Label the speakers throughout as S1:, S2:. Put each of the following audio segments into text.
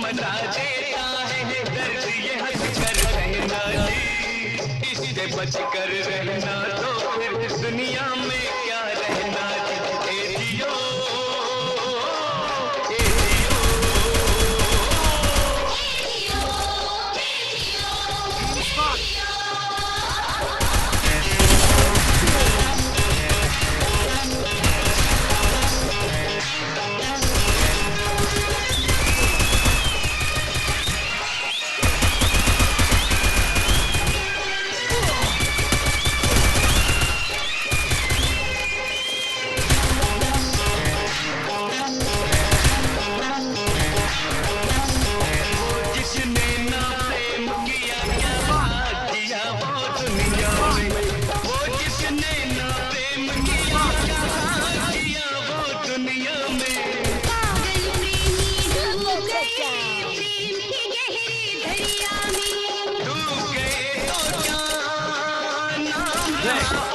S1: मना देता है दर्द ये हंस कर रहना जी, इससे बच कर रहना तो फिर दुनिया में क्या रहना जी। ए जियो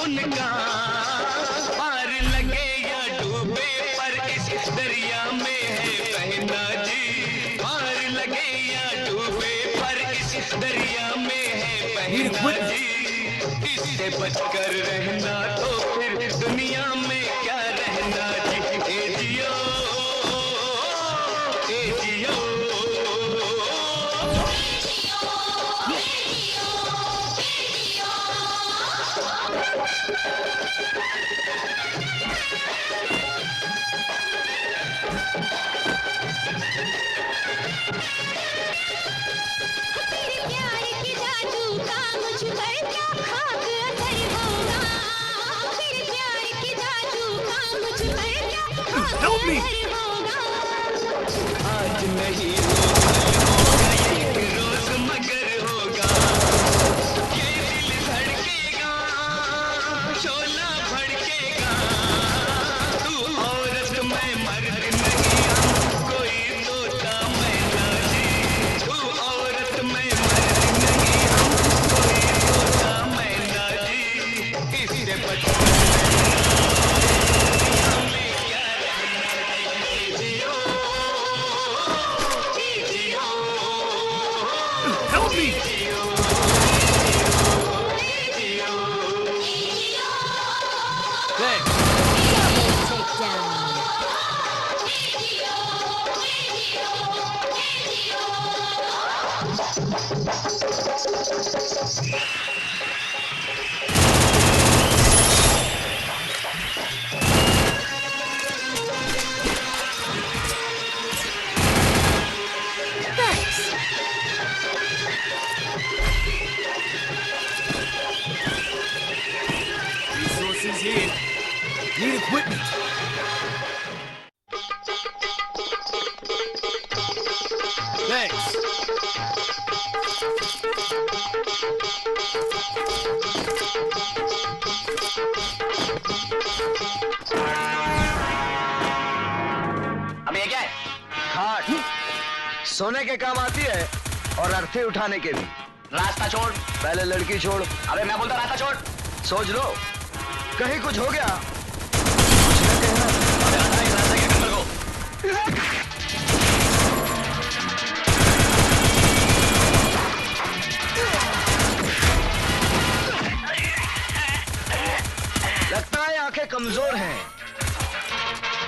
S1: उनका पार लगे या डूबे पर इस दरिया में है बहना जी, पार लगे या डूबे पर इस दरिया में है बहना जी, इससे बचकर रहना तो फिर दुनिया में क्या रहना जी। ए जियो ए जियो
S2: Help me!
S1: आज नहीं होगा एक रोज मगर होगा, ये दिल धड़केगा शोला भड़केगा, तू औरत मैं मर्द नहीं हम कोई तोता मैना जी, तू औरत मैं मर्द नहीं हम कोई तोता मैना जी, इससे बच
S2: Help me!
S1: Thanks.
S2: Resources here. Need equipment. Thanks.
S1: अब ये क्या है? खाट सोने के काम आती है और अर्थी उठाने के भी। रास्ता छोड़, पहले लड़की छोड़। अबे मैं बोलता रास्ता छोड़। सोच लो कहीं कुछ हो गया कुछ न कहना। अबे हटा इस रास्ते के कंबल को। लगता है आंखें कमजोर हैं।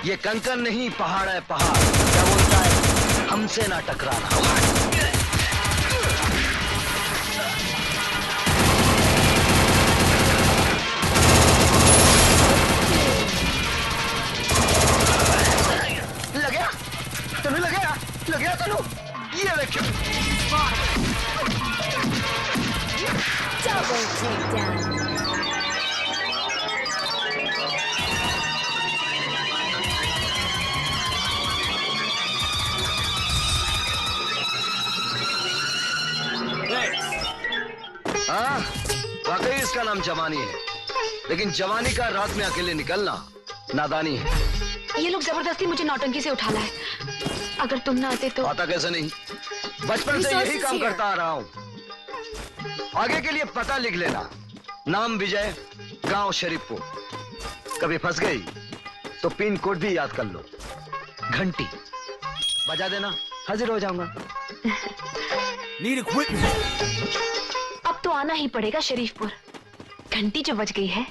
S1: ये कंकन नहीं पहाड़ है पहाड़। क्या बोलता है हमसे ना टकराना। लगे तुम्हें लगे तनु ये देखो।
S3: Double takedown.
S1: हाँ वाकई इसका नाम जवानी है, लेकिन जवानी का रात में अकेले निकलना नादानी है।
S3: ये लोग जबरदस्ती मुझे नौटंकी से उठा लाए। अगर तुम ना आते तो।
S1: आता कैसे नहीं, बचपन से यही काम करता आ रहा हूँ। आगे के लिए पता लिख लेना, नाम विजय, गांव शरीफपुर। कभी फंस गई तो पिन कोड भी याद कर लो। घंटी बजा देना।
S4: हाजिर हो जाऊंगा।
S2: Need equipment.
S3: अब तो आना ही पड़ेगा शरीफपुर। घंटी जो बज गई है।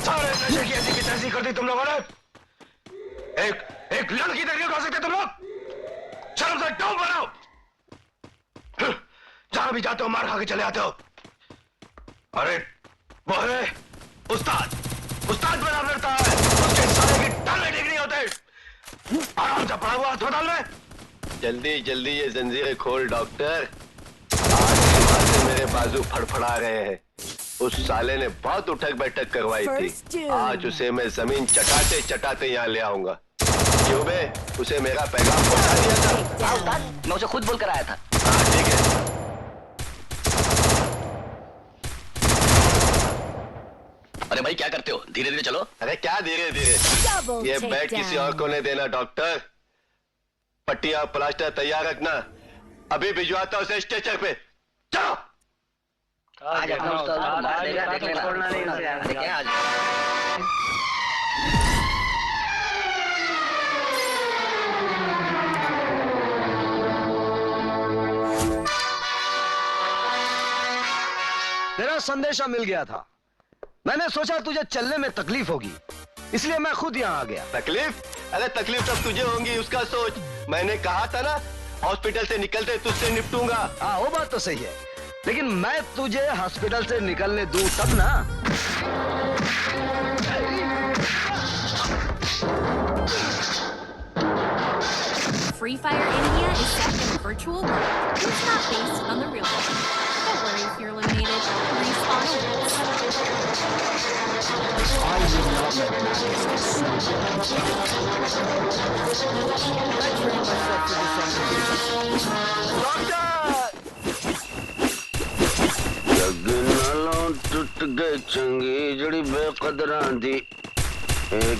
S4: सारे नशे की ऐसी की तैसी कर दी तुम लोगों ने। एक लड़की तक नहीं उठा सकते तुम लोग। शर्म से टोप बनाओ। जहां भी जाते हो मार खा के चले आते हो। अरे वो है उस्ताद बड़ा लड़ता है, उसके सारे की टांगें ठीक नहीं होते। आराम से पड़ा हुआ अस्पताल में।
S5: जल्दी ये जंजीरें खोल डॉक्टर। आज से मेरे बाजू फड़फड़ा रहे हैं। उस साले ने बहुत उठक बैठक करवाई थी। आज उसे मैं जमीन चटाते यहाँ ले आऊंगा। क्यों बे, उसे मेरा पैगाम पहुंचा दिया था?
S6: हाँ उस्ताद, मैं उसे खुद बोल कर आया था।
S5: हाँ ठीक है।
S6: अरे भाई क्या करते हो, धीरे धीरे चलो।
S5: अरे क्या धीरे धीरे, ये बेड किसी और को नहीं देना डॉक्टर। पट्टियां प्लास्टर तैयार रखना, अभी भिजवाता उसे स्ट्रेचर पे। चलो।
S6: छोड़ना नहीं उसे, आज
S4: तेरा संदेशा मिल गया था। मैंने सोचा तुझे चलने में तकलीफ होगी, इसलिए मैं खुद यहाँ आ गया।
S5: तकलीफ? अरे तकलीफ तब तुझे होंगी, उसका सोच। मैंने कहा था ना, हॉस्पिटल से निकलते तुझसे निपटूंगा।
S4: हाँ वो बात तो सही है, लेकिन मैं तुझे हॉस्पिटल से निकलने दूं तब ना।
S7: Free Fire India is set in a virtual world. It's not based on the real world. Don't worry if you're eliminated. Respawn awaits.
S5: टूट गए चंगी जड़ी बेकदरां दी।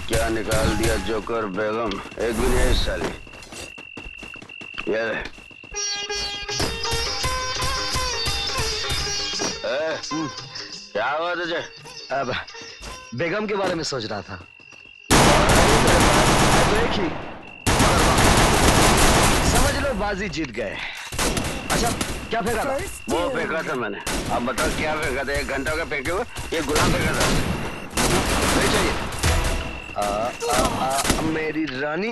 S5: क्या निकाल दिया जोकर बेगम, एक भी नहीं साली। ये क्या हुआ तुझे?
S4: अब बेगम के बारे में सोच रहा था। तो एक ही समझ लो बाजी जीत गए। अच्छा क्या फेंका था?
S5: वो फेंका था मैंने। अब बताओ क्या फेंका था? 1 घंटा हो गया फेंके हुए। ये गुलाम फेंका था।
S4: नहीं चाहिए। मेरी रानी।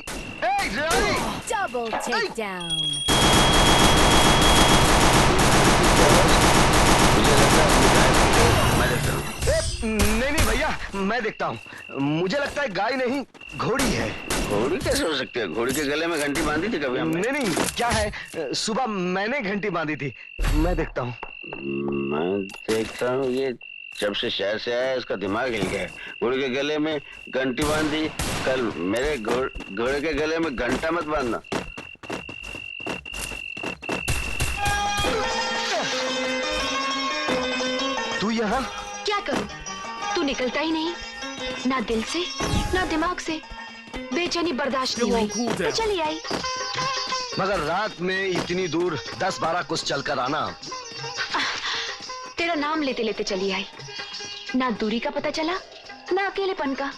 S4: रानी
S7: Double takedown.
S4: नहीं भैया, मैं देखता हूँ। मुझे लगता है गाय नहीं घोड़ी है।
S5: घोड़ी कैसे हो सकती है? घोड़ी के गले में घंटी बांधी थी कभी हमने?
S4: नहीं क्या है, सुबह मैंने घंटी बांधी थी। मैं देखता हूँ।
S5: मैं देखता हूँ, ये जब से शहर से आया इसका दिमाग हिल गया है। घोड़े के गले में घंटी बांधी, कल मेरे घोड़े के गले में घंटा मत बांधना।
S4: तू यहाँ?
S3: क्या करूं? तू निकलता ही नहीं, ना दिल से ना दिमाग से। बेचैनी बर्दाश्त नहीं हुई तो चली आई।
S4: मगर रात में इतनी दूर 10-12 कोस चलकर आना।
S3: तेरा नाम लेते लेते चली आई। ना दूरी का पता चला ना अकेलेपन का।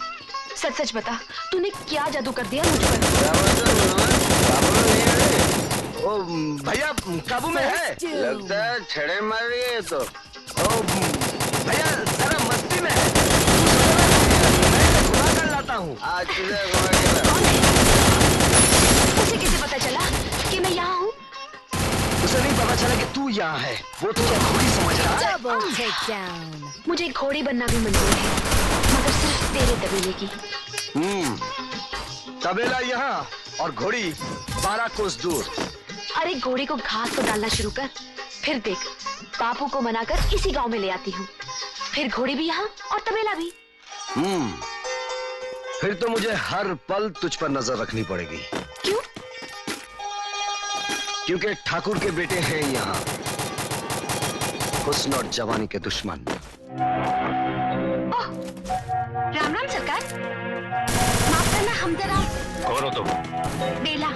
S3: सच सच बता, तूने क्या जादू कर दिया मुझ पर?
S4: ओ भैया काबू में है।
S5: लगता है छड़े मार रही है तो।
S4: ओ भैया जरा मस्ती में है। मैं घुमा कर लाता हूँ।
S5: आज
S3: उसे कैसे पता चला कि मैं यहाँ हूँ?
S4: उसे नहीं पता चला कि तू यहाँ है। वो तुझे घोड़ी समझ रहा है।
S7: Double takedown.
S3: मुझे घोड़ी बनना भी मंजूर है, मगर सिर्फ तेरे तबेले की।
S4: तबेला यहाँ और घोड़ी 12 कोस दूर।
S3: अरे घोड़ी को घास तो डालना शुरू कर, फिर देख बापू को मनाकर इसी गांव में ले आती हूँ। फिर घोड़ी भी यहाँ और तबेला भी।
S4: फिर तो मुझे हर पल तुझ पर नजर रखनी पड़ेगी।
S3: क्यों?
S4: क्योंकि ठाकुर के बेटे हैं यहाँ, हुस्न और जवानी के दुश्मन।
S3: ओह, राम राम सरकार। माफ करना, हम जरा।
S5: कौन हो तुम?
S3: बेला,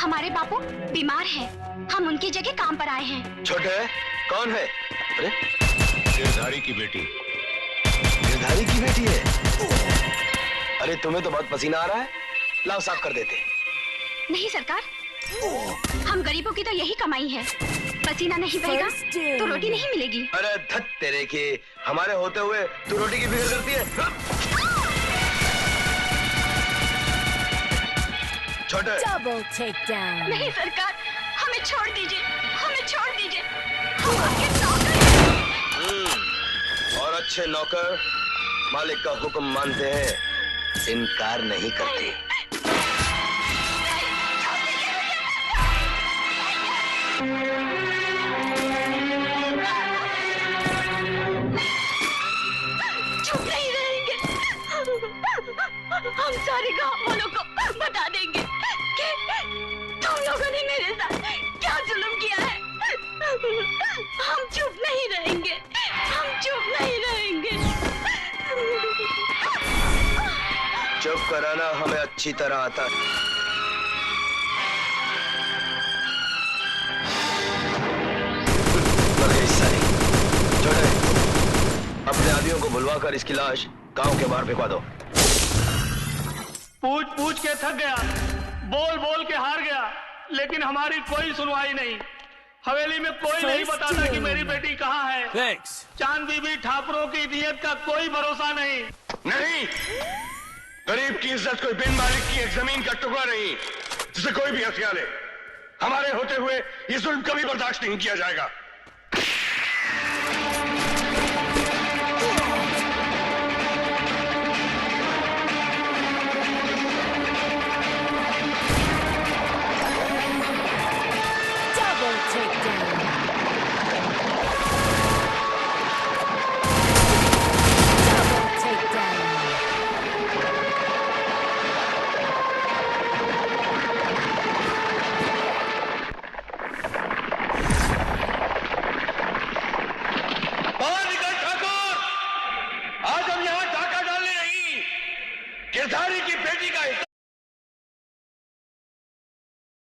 S3: हमारे बापू बीमार हैं। हम उनकी जगह काम पर आए हैं।
S4: छोटे कौन है? अरे
S5: गिरधारी की बेटी।
S4: गिरधारी की बेटी है? अरे तुम्हें तो बहुत पसीना आ रहा है, लाओ साफ कर देते।
S3: नहीं सरकार, हम गरीबों की तो यही कमाई है। पसीना नहीं बहेगा तो रोटी नहीं मिलेगी।
S4: अरे धत तेरे के, हमारे होते हुए तू रोटी की फिक्र करती है? छोटे
S3: नहीं सरकार, हमें छोड़ दीजिए, हमें छोड़ दीजिए, हम आपके नौकर हैं।
S4: और अच्छे नौकर मालिक का हुक्म मानते हैं, इनकार नहीं करते।
S3: चुप नहीं रहेंगे, हम सारे गांव वालों को बता देंगे कि तुम लोगों ने मेरे साथ क्या जुल्म किया है। हम चुप नहीं रहेंगे, हम चुप नहीं रहेंगे।
S4: चुप कराना हमें अच्छी तरह आता है। मर गई सारी। छोटे, अपने आदमियों को बुलवाकर इसकी लाश गांव के बाहर फेंकवा दो।
S8: पूछ पूछ के थक गया, बोल बोल के हार गया, लेकिन हमारी कोई सुनवाई नहीं। हवेली में कोई नहीं बताता कि मेरी बेटी कहाँ है।
S2: Thanks.
S8: चांद बीबी ठाकुरों की नीयत का कोई भरोसा नहीं।
S4: नहीं, गरीब की इज्जत कोई बिन मालिक की एक जमीन का टुकड़ा नहीं जिसे कोई भी हथिया ले। हमारे होते हुए ये जुल्म कभी बर्दाश्त नहीं किया जाएगा। गिरधारी की बेटी का